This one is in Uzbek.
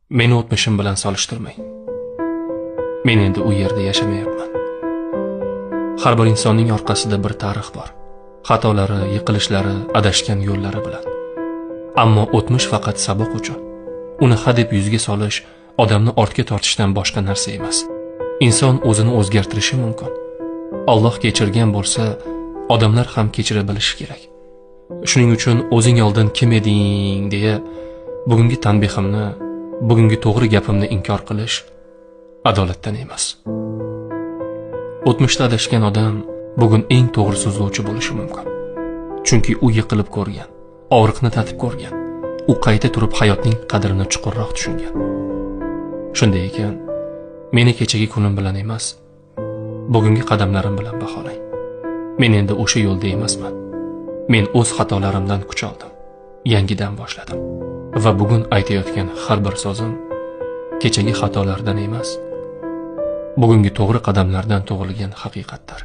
Meni o'tmishim bilan solishtirmang. Men endi u yerda yashamayapman. Har bir insonning orqasida bir tarix bor. Xatolari, yiqilishlari, adashgan yo'llari bilan. Ammo o'tmish faqat saboq uchun. Uni hadeb yuzga solish odamni ortga tortishdan boshqa narsa emas. Inson o'zini o'zgartirishi mumkin. Alloh kechirgan bo'lsa, odamlar ham kechira bilishi kerak. Shuning uchun o'zing oldin kim eding deya bugungi tanbehimni, bugungi to'g'ri gapimni inkor qilish adolatdan emas. O'tmishda adashgan odam bugun eng to'g'ri so'zlovchi bo'lishi mumkin. Chunki u yiqilib ko'rgan, og'riqni tatib ko'rgan. U qayta turib hayotning qadrini chuqurroq tushungan. Shunday ekan, meni kechagi kunim bilan emas, bugungi qadamlarim bilan baholang. Men endi o'sha yo'lda emasman. Men o'z xatolarimdan kuch oldim. Yangidan boshladim. Va bugun aytayotgan har bir so'zim kechagi xatolardan emas, bugungi to'g'ri qadamlardan tug'ilgan haqiqatdir.